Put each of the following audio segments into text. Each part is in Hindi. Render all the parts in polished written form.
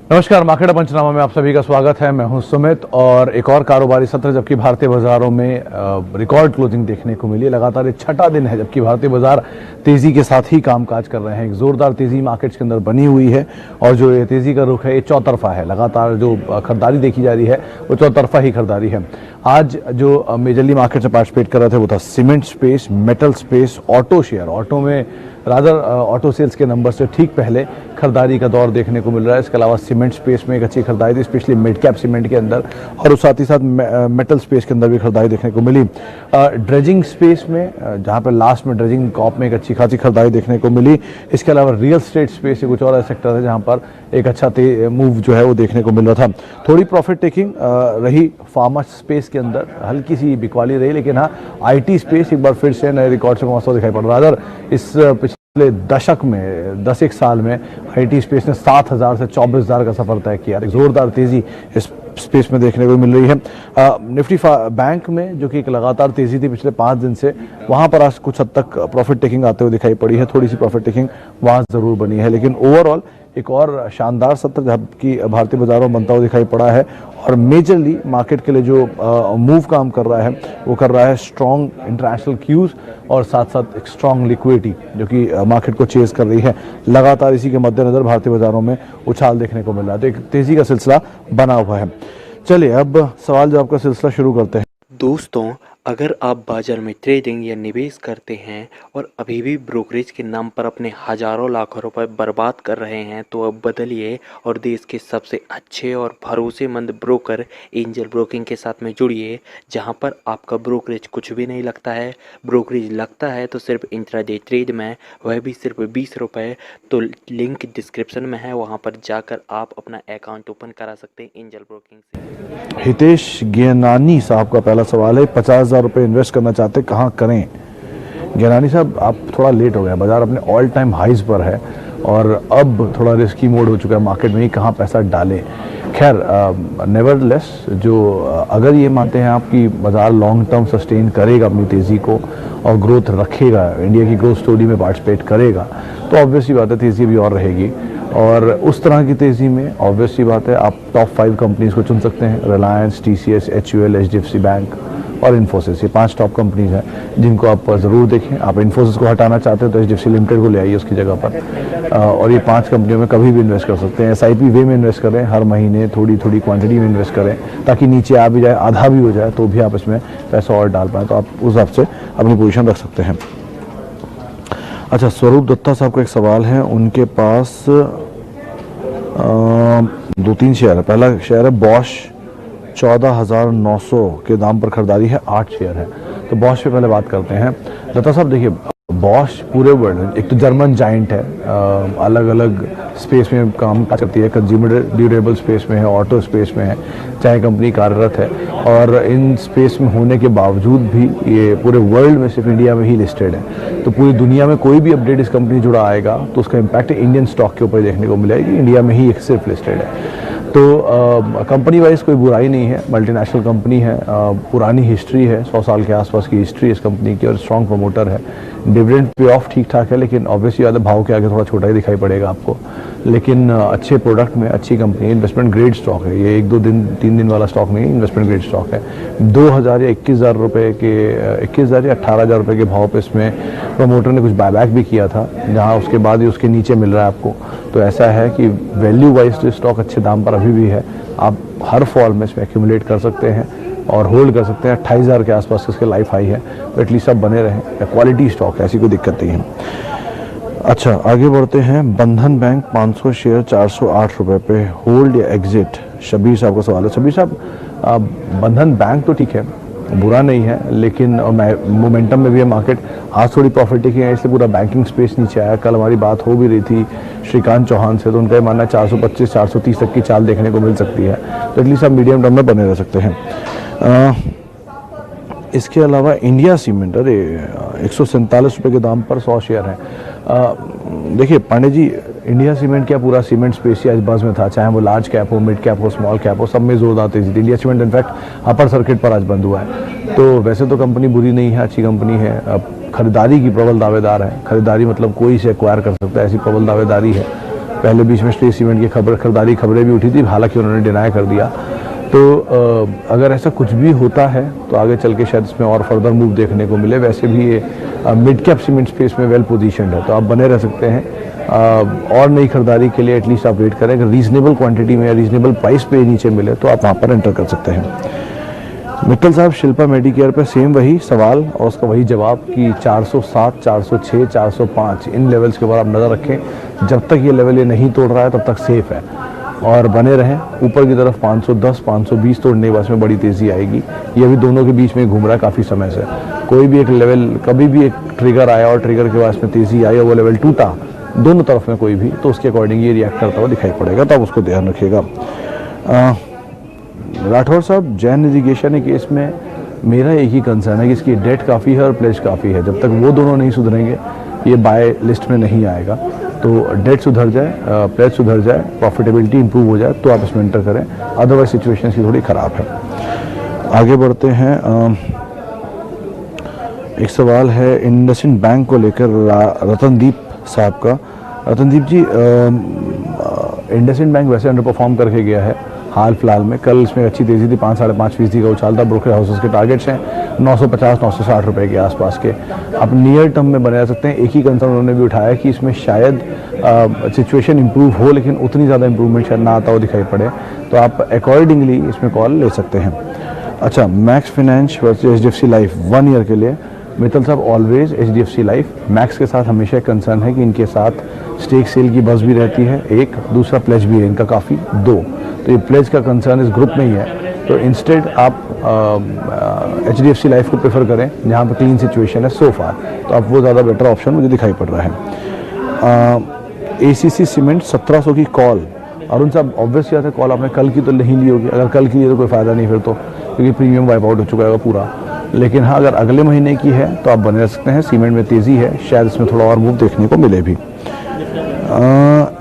नमस्कार, मार्केट पंचनामा में आप सभी का स्वागत है। मैं हूं सुमित और एक और कारोबारी सत्र जबकि भारतीय बाजारों में रिकॉर्ड क्लोजिंग देखने को मिली। लगातार ये छठा दिन है जबकि भारतीय बाजार तेजी के साथ ही कामकाज कर रहे हैं। एक जोरदार तेजी मार्केट्स के अंदर बनी हुई है और जो ये तेजी का रुख है ये चौतरफा है। लगातार जो खरीदारी देखी जा रही है वो चौतरफा ही खरीदारी है। आज जो मेजरली मार्केट से पार्टिसिपेट कर रहे थे वो था cement space, metal space, auto share. Auto में रादर ऑटो सेल्स के नंबर से ठीक पहले खरीदारी का दौर देखने को मिल रहा है। इसके अलावा सीमेंट स्पेस में एक अच्छी खरीदारी थी, स्पेशली मिड कैप सीमेंट के अंदर, और साथ ही साथ मेटल स्पेस के अंदर भी खरीदारी देखने को मिली। ड्रेजिंग स्पेस में जहां पर लास्ट में ड्रेजिंग कॉप में एक अच्छी खासी खरीदारी देखने को मिली। इसके अलावा रियल एस्टेट स्पेस से कुछ और ऐसे सेक्टर है जहां पर एक अच्छा मूव जो है वो देखने को मिल रहा था। थोड़ी प्रॉफिट टेकिंग रही फार्मा स्पेस के अंदर, हल्की सी बिकवाली रही, लेकिन हाँ आईटी स्पेस एक बार फिर से नए रिकॉर्ड से पहुंचता दिखाई पड़ रहा है। इस पिछले दशक में 10 एक साल में आईटी स्पेस ने 7,000 से 24,000 का सफर तय किया। एक जोरदार तेजी इस स्पेस में देखने को मिल रही है। निफ्टी बैंक में जो कि एक लगातार तेजी थी पिछले 5 दिन से, वहां पर आज कुछ हद तक प्रॉफिट टेकिंग आते हुए दिखाई पड़ी है। थोड़ी सी प्रॉफिट टेकिंग वहां जरूर बनी है, लेकिन ओवरऑल एक और शानदार सत्र जबकि भारतीय बाजारों में बनता हुआ दिखाई पड़ा है। और मेजरली मार्केट के लिए जो मूव काम कर रहा है वो कर रहा है स्ट्रॉन्ग इंटरनेशनल क्यूज और साथ साथ एक स्ट्रॉन्ग लिक्विडिटी जो कि मार्केट को चेज कर रही है। लगातार इसी के मद्देनजर भारतीय बाजारों में उछाल देखने को मिल रहा है, तो एक तेजी का सिलसिला बना हुआ है। चलिए अब सवाल जवाब का सिलसिला शुरू करते हैं। दोस्तों, अगर आप बाजार में ट्रेडिंग या निवेश करते हैं और अभी भी ब्रोकरेज के नाम पर अपने हजारों लाखों रुपए बर्बाद कर रहे हैं तो अब बदलिए और देश के सबसे अच्छे और भरोसेमंद ब्रोकर एंजल ब्रोकिंग के साथ में जुड़िए, जहां पर आपका ब्रोकरेज कुछ भी नहीं लगता है। ब्रोकरेज लगता है तो सिर्फ इंट्राडे ट्रेड में, वह भी सिर्फ 20 रुपये। तो लिंक डिस्क्रिप्शन में है, वहां पर जाकर आप अपना अकाउंट ओपन करा सकते हैं एंजल ब्रोकिंग से। हितेश ज्ञानानी साहब का पहला सवाल है, 50,000 रुपये इन्वेस्ट करना चाहते कहाँ करें? ज्ञानानी साहब, आप थोड़ा लेट हो गए, बाजार अपने ऑल टाइम हाइज पर है और अब थोड़ा रिस्की मोड हो चुका है मार्केट में ही कहाँ पैसा डालें। खैर नेवरलेस अगर ये मानते हैं आप कि बाजार लॉन्ग टर्म सस्टेन करेगा अपनी तेज़ी को और ग्रोथ रखेगा, इंडिया की ग्रोथ स्टोरी में पार्टिसिपेट करेगा, तो ऑब्वियसली बात है तेज़ी भी और रहेगी। और उस तरह की तेज़ी में ऑब्वियसली बात है आप टॉप 5 कंपनीज को चुन सकते हैं। Reliance, TCS, HUL, HDFC bank और इन्फोसिस, ये 5 टॉप कंपनीज हैं जिनको आप ज़रूर देखें। आप इन्फोसिस को हटाना चाहते हैं तो HDFC लिमिटेड को ले आइए उसकी जगह पर। और ये 5 कंपनियों में कभी भी इन्वेस्ट कर सकते हैं। SIP वे में इन्वेस्ट करें, हर महीने थोड़ी थोड़ी क्वांटिटी में इन्वेस्ट करें ताकि नीचे आ भी जाए, आधा भी हो जाए तो भी आप इसमें पैसा और डाल पाएँ, तो आप उस हिसाब से अपनी पोजीशन रख सकते हैं। अच्छा, स्वरूप दत्ता साहब का एक सवाल है, उनके पास 2-3 शेयर है। पहला शेयर है बॉश, 14,900 के दाम पर खरीदारी है, 8 शेयर है। तो बॉश पे पहले बात करते हैं। दत्ता साहब देखिए, बॉश पूरे वर्ल्ड में एक तो जर्मन जाइंट है, अलग अलग स्पेस में काम करती है, कंज्यूमर ड्यूरेबल स्पेस में है, ऑटो स्पेस में है, चाहे कंपनी कार्यरत है। और इन स्पेस में होने के बावजूद भी ये पूरे वर्ल्ड में सिर्फ इंडिया में ही लिस्टेड है। तो पूरी दुनिया में कोई भी अपडेट इस कंपनी जुड़ा आएगा तो उसका इम्पैक्ट इंडियन स्टॉक के ऊपर देखने को मिलेगा कि इंडिया में ही सिर्फ लिस्टेड है। तो कंपनी वाइज कोई बुराई नहीं है, मल्टीनेशनल कंपनी है, पुरानी हिस्ट्री है, 100 साल के आसपास की हिस्ट्री इस कंपनी की और स्ट्रॉन्ग प्रमोटर है। डिविडेंड पे ऑफ ठीक ठाक है, लेकिन ऑब्वियसली ज़्यादा भाव के आगे थोड़ा छोटा ही दिखाई पड़ेगा आपको, लेकिन अच्छे प्रोडक्ट में अच्छी कंपनी है, इन्वेस्टमेंट ग्रेड स्टॉक है। ये 1-2 दिन 3 दिन वाला स्टॉक नहीं है, इन्वेस्टमेंट ग्रेड स्टॉक है। 2,000 या 21,000 रुपये के 21,000 या 18,000 रुपये के भाव पे इसमें प्रमोटर ने कुछ बायबैक भी किया था, जहाँ उसके बाद ही उसके नीचे मिल रहा है आपको। तो ऐसा है कि वैल्यू वाइज तो स्टॉक अच्छे दाम पर अभी भी है, आप हर फॉल में इसमें एक्यूमुलेट कर सकते हैं और होल्ड कर सकते हैं। 28,000 के आसपास इसके लाइफ हाई है, तो एटलीस्ट आप बने रहें। क्वालिटी स्टॉक है, ऐसी कोई दिक्कत नहीं है। अच्छा, आगे बढ़ते हैं। बंधन बैंक 500 शेयर 408 रुपये पे, होल्ड या एग्जिट? शबीर साहब का सवाल है। शबीर साहब, बंधन बैंक तो ठीक है, बुरा नहीं है, लेकिन मोमेंटम में भी है मार्केट। आज थोड़ी प्रॉफिट टेकिंग है, इसलिए पूरा बैंकिंग स्पेस नीचे आया। कल हमारी बात हो भी रही थी श्रीकांत चौहान से, तो उनका ये मानना है 425-430 तक की चाल देखने को मिल सकती है, तो एटलीस्ट आप मीडियम टर्म में बने रह सकते हैं। इसके अलावा इंडिया सीमेंट, अरे 147 रुपये के दाम पर 100 शेयर हैं। देखिए पांडे जी, इंडिया सीमेंट क्या पूरा सीमेंट स्पेस ही आज बज़ में था, चाहे वो लार्ज कैप हो, मिड कैप हो, स्मॉल कैप हो, सब में जोरदार तेजी थी। India cement in fact upper circuit पर आज बंद हुआ है। तो वैसे तो कंपनी बुरी नहीं है, अच्छी कंपनी है। अब खरीदारी की प्रबल दावेदार है, खरीदारी मतलब कोई इसे एक्वायर कर सकता है, ऐसी प्रबल दावेदारी है। पहले बीच में स्ट्रे सीमेंट की खरीदारी खबरें भी उठी थी, हालांकि उन्होंने डिनाई कर दिया। तो अगर ऐसा कुछ भी होता है तो आगे चल के शायद इसमें और फर्दर मूव देखने को मिले। वैसे भी ये मिड कैप सीमेंट स्पेस में वेल पोजीशनड है, तो आप बने रह सकते हैं। और नई खरीदारी के लिए एटलीस्ट आप वेट करें, अगर रीजनेबल क्वांटिटी में या रीजनेबल प्राइस पे नीचे मिले तो आप वहाँ पर एंटर कर सकते हैं। मित्तल साहब, शिल्पा मेडिकेयर पे सेम वही सवाल और उसका वही जवाब कि 407, 406, 405 इन लेवल्स के ऊपर आप नज़र रखें। जब तक ये लेवल ये नहीं तोड़ रहा है तब तक सेफ है और बने रहें। ऊपर की तरफ 510, 520 तोड़ने के बाद में बड़ी तेज़ी आएगी। ये भी दोनों के बीच में घूम रहा है काफ़ी समय से। कोई भी एक लेवल, कभी भी एक ट्रिगर आया और ट्रिगर के बाद में तेज़ी आई और वो लेवल टूटा दोनों तरफ में कोई भी, तो उसके अकॉर्डिंग ये रिएक्ट करता हुआ दिखाई पड़ेगा, तो आप उसको ध्यान रखिएगा। राठौर साहब, जैन इरिगेशन के केस में मेरा एक ही कंसर्न है कि इसकी डेट काफ़ी है और प्लेज काफ़ी है। जब तक वो दोनों नहीं सुधरेंगे ये बाय लिस्ट में नहीं आएगा। तो डेट सुधर जाए, प्लेज सुधर जाए, प्रॉफिटेबिलिटी इंप्रूव हो जाए तो आप इसमें एंटर करें, अदरवाइज सिचुएशन की थोड़ी ख़राब है। आगे बढ़ते हैं। एक सवाल है इंडसइंड बैंक को लेकर रतनदीप साहब का। रतनदीप जी, इंडसइंड बैंक वैसे अंडर परफॉर्म करके गया है हाल फिलहाल में। कल इसमें अच्छी तेज़ी थी, 5-5.5% का उछाल था। ब्रोकर हाउसेस के टारगेट्स हैं 950-960 रुपए के आसपास के। आप नियर टर्म में बने रह सकते हैं। एक ही कंसर्न उन्होंने भी उठाया कि इसमें शायद सिचुएशन इंप्रूव हो, लेकिन उतनी ज़्यादा इंप्रूवमेंट शायद ना आता हो दिखाई पड़े, तो आप अकॉर्डिंगली इसमें कॉल ले सकते हैं। अच्छा, max finance versus HDFC life 1 year के लिए। मित्तल साहब, ऑलवेज HDFC लाइफ। मैक्स के साथ हमेशा एक कंसर्न है कि इनके साथ स्टेक सेल की बस भी रहती है, एक दूसरा प्लेज भी है इनका काफ़ी, 2। तो ये प्लेज का कंसर्न इस ग्रुप में ही है। तो इंस्टेड आप HDFC लाइफ को प्रेफर करें जहाँ पर क्लीन सिचुएशन है सो फार, तो आप वो ज़्यादा बेटर ऑप्शन मुझे दिखाई पड़ रहा है। ACC सीमेंट 1700 की कॉल। अरुण साहब, ऑब्वियस बात है कॉल आपने कल की तो नहीं ली होगी। अगर कल की ली तो कोई फ़ायदा नहीं फिर तो, क्योंकि प्रीमियम वाइप आउट हो चुका है पूरा। लेकिन हाँ, अगर अगले महीने की है तो आप बने रह सकते हैं। सीमेंट में तेज़ी है, शायद इसमें थोड़ा और मूव देखने को मिले भी।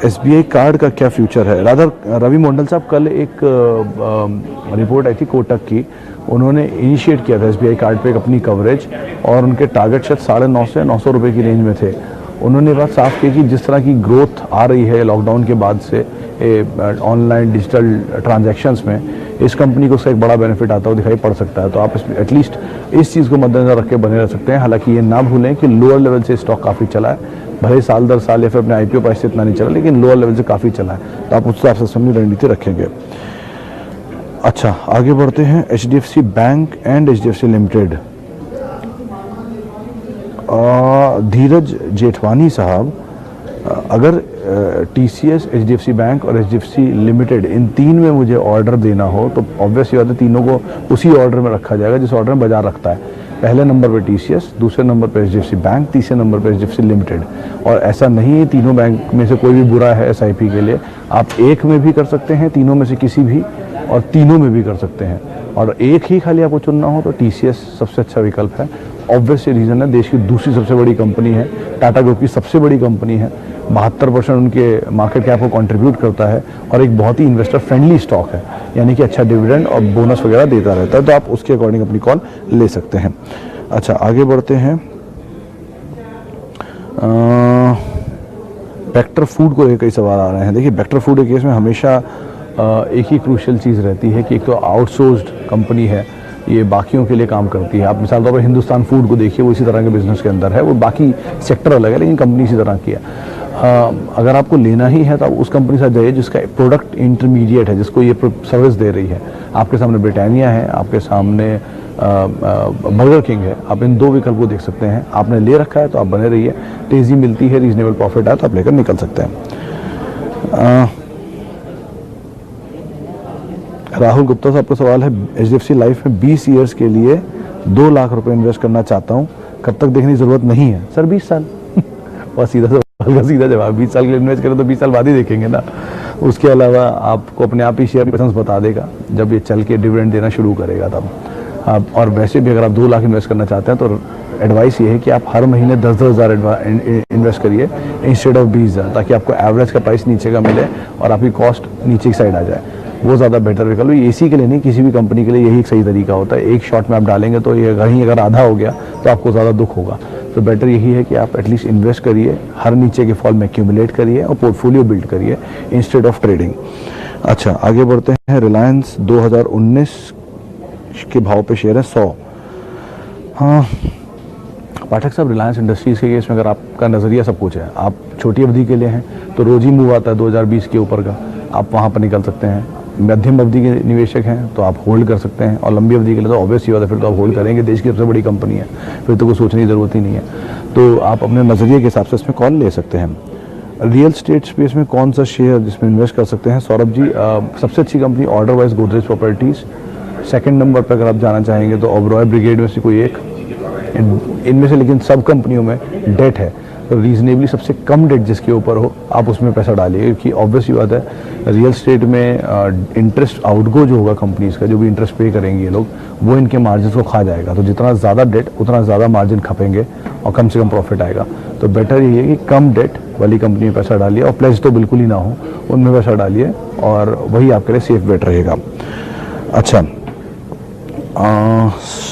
SBI कार्ड का क्या फ्यूचर है? राधा रवि मंडल साहब, कल एक रिपोर्ट आई थी कोटक की, उन्होंने इनिशिएट किया था SBI कार्ड पे एक अपनी कवरेज और उनके टारगेट शायद 950 से 900 रुपये की रेंज में थे। उन्होंने बात साफ की कि जिस तरह की ग्रोथ आ रही है लॉकडाउन के बाद से ऑनलाइन डिजिटल ट्रांजैक्शंस में, इस कंपनी को उसका एक बड़ा बेनिफिट आता हुआ दिखाई पड़ सकता है। तो आप एटलीस्ट इस चीज़ को मद्देनजर रख के बने रह सकते हैं। हालांकि ये ना भूलें कि लोअर लेवल से स्टॉक काफ़ी चला है, भले साल दर साल या फिर अपने IPO प्राइस से इतना नहीं चला, लेकिन लोअर लेवल से काफ़ी चला है, तो आप उस हिसाब से अपनी रणनीति रखेंगे। अच्छा, आगे बढ़ते हैं। HDFC bank and HDFC limited. Dheeraj Jethwani साहब, अगर TCS, HDFC बैंक और HDFC लिमिटेड इन 3 में मुझे ऑर्डर देना हो तो ऑब्वियसली बात है तीनों को उसी ऑर्डर में रखा जाएगा जिस ऑर्डर में बाजार रखता है। पहले नंबर पे TCS, दूसरे नंबर पे HDFC बैंक, तीसरे नंबर पे HDFC लिमिटेड। और ऐसा नहीं है तीनों बैंक में से कोई भी बुरा है SIP के लिए। आप एक में भी कर सकते हैं, तीनों में से किसी भी, और तीनों में भी कर सकते हैं। और एक ही खाली आपको चुनना हो तो TCS सबसे अच्छा विकल्प है। ऑब्वियस रीज़न है, देश की दूसरी सबसे बड़ी कंपनी है, टाटा ग्रुप की सबसे बड़ी कंपनी है, 72% उनके मार्केट कैप को कंट्रीब्यूट करता है और एक बहुत ही इन्वेस्टर फ्रेंडली स्टॉक है, यानी कि अच्छा डिविडेंड और बोनस वगैरह देता रहता है, तो आप उसके अकॉर्डिंग अपनी कॉल ले सकते हैं। अच्छा, आगे बढ़ते हैं। बेक्टर फूड को लेकर कई सवाल आ रहे हैं। देखिए, बेक्टर फूड के केस में हमेशा एक ही क्रूशियल चीज़ रहती है कि एक तो आउटसोर्स्ड कंपनी है, ये बाकियों के लिए काम करती है। आप मिसाल तौर पर हिंदुस्तान फूड को देखिए, वो इसी तरह के बिजनेस के अंदर है, वो बाकी सेक्टर अलग है लेकिन कंपनी इसी तरह की है। अगर आपको लेना ही है तो आप उस कंपनी के साथ जाइए जिसका प्रोडक्ट इंटरमीडिएट है, जिसको ये सर्विस दे रही है। आपके सामने ब्रिटानिया है, आपके सामने बर्गर किंग है, आप इन 2 विकल्प को देख सकते हैं। आपने ले रखा है तो आप बने रहिए, तेज़ी मिलती है, रीजनेबल प्रॉफिट आए तो आप लेकर निकल सकते हैं। राहुल गुप्ता साहब का सवाल है, HDFC लाइफ में 20 ईयर्स के लिए 2 लाख रुपए इन्वेस्ट करना चाहता हूँ, कब तक देखने की जरूरत नहीं है? सर 20 साल और सीधा सवाल का सीधा जवाब, 20 साल के लिए इन्वेस्ट करें तो 20 साल बाद ही देखेंगे ना। उसके अलावा आपको अपने आप ही शेयर की पसंद बता देगा जब ये चल के डिविडेंड देना शुरू करेगा तब। और वैसे भी अगर आप 2 लाख इन्वेस्ट करना चाहते हैं तो एडवाइस ये है कि आप हर महीने 10-10 हज़ार इन्वेस्ट करिए इंस्टेड ऑफ 20 हज़ार, ताकि आपको एवरेज का प्राइस नीचे का मिले और आपकी कॉस्ट नीचे की साइड आ जाए। वो ज़्यादा बेटर विकल्प। AC के लिए नहीं, किसी भी कंपनी के लिए यही एक सही तरीका होता है। एक शॉट में आप डालेंगे तो ये कहीं अगर आधा हो गया तो आपको ज़्यादा दुख होगा। तो बेटर यही है कि आप एटलीस्ट इन्वेस्ट करिए, हर नीचे के फॉल में एक्यूमुलेट करिए और पोर्टफोलियो बिल्ड करिए इंस्टेड ऑफ ट्रेडिंग। अच्छा, आगे बढ़ते हैं। रिलायंस 2019 के भाव पे शेयर है 100। हाँ पाठक साहब, रिलायंस इंडस्ट्रीज के केस में अगर आपका नज़रिया सब कुछ है, आप छोटी अवधि के लिए हैं तो रोज ही मूव आता है 2020 के ऊपर का, आप वहाँ पर निकल सकते हैं। मध्यम अवधि के निवेशक हैं तो आप होल्ड कर सकते हैं, और लंबी अवधि के लिए तो ऑब्वियस ही बात है, फिर तो आप होल्ड करेंगे, देश की सबसे बड़ी कंपनी है, फिर तो कुछ सोचने की ज़रूरत ही नहीं है। तो आप अपने नज़रिए के हिसाब से इसमें कॉल ले सकते हैं। रियल स्टेट स्पेस में कौन सा शेयर जिसमें इन्वेस्ट कर सकते हैं? सौरभ जी, सबसे अच्छी company order wise Godrej properties, second number पर अगर आप जाना चाहेंगे तो ओबरॉय ब्रिगेड में से कोई एक, इनमें से लेकिन सब कंपनियों में डेट है, तो रीजनेबली सबसे कम डेट जिसके ऊपर हो आप उसमें पैसा डालिए, क्योंकि ऑब्वियसली बात है रियल स्टेट में इंटरेस्ट आउटगो जो होगा कंपनीज का, जो भी इंटरेस्ट पे करेंगे ये लोग, वो इनके मार्जिन को खा जाएगा। तो जितना ज़्यादा डेट उतना ज़्यादा मार्जिन खपेंगे और कम से कम प्रॉफिट आएगा। तो बेटर ये है कि कम डेट वाली कंपनी में पैसा डालिए, और प्लेज तो बिल्कुल ही ना हो उनमें पैसा डालिए, और वही आपके लिए सेफ बेट रहेगा। अच्छा,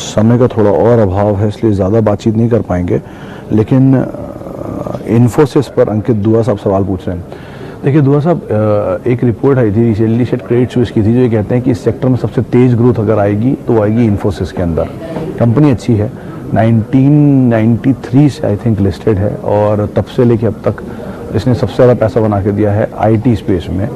समय का थोड़ा और अभाव है इसलिए ज़्यादा बातचीत नहीं कर पाएंगे, लेकिन इन्फोसिस पर अंकित दुआ साहब सवाल पूछ रहे हैं। देखिए दुआ साहब, एक रिपोर्ट आई थी रिसेंटली, शायद क्रेडिट स्विस की थी, जो ये कहते हैं कि इस सेक्टर में सबसे तेज़ ग्रोथ अगर आएगी तो आएगी इन्फोसिस के अंदर। कंपनी अच्छी है, 1993 से आई थिंक लिस्टेड है, और तब से लेके अब तक इसने सबसे ज़्यादा पैसा बना के दिया है आईटी स्पेस में।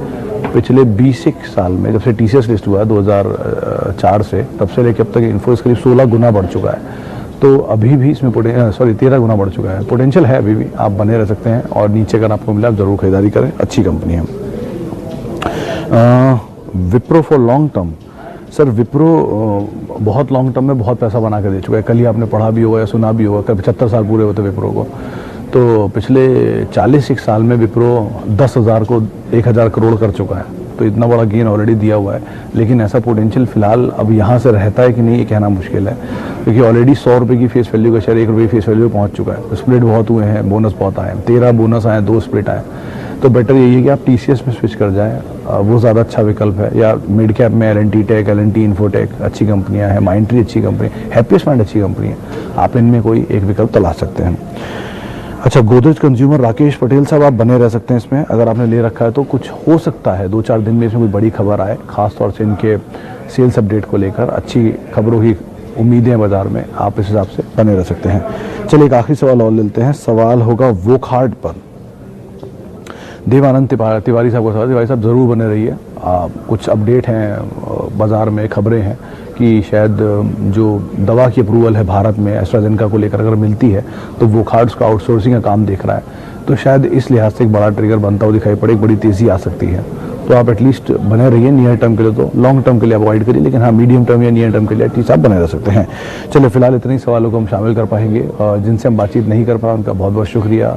पिछले 20 साल में, जब से टीसीएस लिस्ट हुआ है 2004 से, तब से लेकर अब तक इन्फोसिस करीब 16 गुना बढ़ चुका है। तो अभी भी इसमें 13 गुना बढ़ चुका है, पोटेंशियल है अभी भी, आप बने रह सकते हैं, और नीचे अगर आपको मिला आप ज़रूर खरीदारी करें, अच्छी कंपनी है। Wipro for long term, sir Wipro बहुत लॉन्ग टर्म में बहुत पैसा बना के दे चुका है। कल ही आपने पढ़ा भी होगा या सुना भी होगा, कल 75 साल पूरे होते विप्रो को। तो पिछले 40 साल में विप्रो 10,000 को 1,000 करोड़ कर चुका है, तो इतना बड़ा गेन ऑलरेडी दिया हुआ है। लेकिन ऐसा पोटेंशियल फिलहाल अब यहाँ से रहता है कि नहीं, ये कहना मुश्किल है, क्योंकि ऑलरेडी 100 रुपये की फेस वैल्यू का शेयर 1 रुपये की फेस वैल्यू पहुँच चुका है। स्प्लिट बहुत हुए हैं, बोनस बहुत आए, 13 बोनस आए, 2 स्प्लिट आए। तो बेटर यही है कि आप टीसीएस में स्विच कर जाएँ, वो ज़्यादा अच्छा विकल्प है। या मिड कैप में L&T टेक, L&T इन्फोटेक अच्छी कंपनियाँ हैं, माइंडट्री अच्छी कंपनी, हैप्पीएस्ट माइंड अच्छी कंपनी है, आप इनमें कोई एक विकल्प तलाश सकते हैं। अच्छा, गोदरेज कंज्यूमर, राकेश पटेल साहब, आप बने रह सकते हैं इसमें। अगर आपने ले रखा है तो कुछ हो सकता है 2-4 दिन में इसमें कोई बड़ी खबर आए, खासतौर से इनके सेल्स अपडेट को लेकर अच्छी खबरों की उम्मीदें हैं बाजार में, आप इस हिसाब से बने रह सकते हैं। चलिए एक आखिरी सवाल और लेते हैं। सवाल होगा वोकहार्ट पर, देवानंद तिवारी साहब का सवाल। तिवारी साहब ज़रूर बने रहिए, कुछ अपडेट हैं बाज़ार में, खबरें हैं कि शायद जो दवा की अप्रूवल है भारत में एस्ट्राजेनेका को लेकर अगर मिलती है तो वोकहार्ट उसका आउटसोर्सिंग का काम देख रहा है, तो शायद इस लिहाज से एक बड़ा ट्रिगर बनता हुआ दिखाई पड़े, एक बड़ी तेज़ी आ सकती है। तो आप एटलीस्ट बने रहिए नियर टर्म के लिए, तो लॉन्ग टर्म के लिए अवॉइड करिए, लेकिन हाँ मीडियम टर्म या नियर टर्म के लिए एटलीस्ट आप बने रह सकते हैं। चलिए फिलहाल इतने ही सवालों को हम शामिल कर पाएंगे, जिनसे हम बातचीत नहीं कर पाए उनका बहुत बहुत शुक्रिया।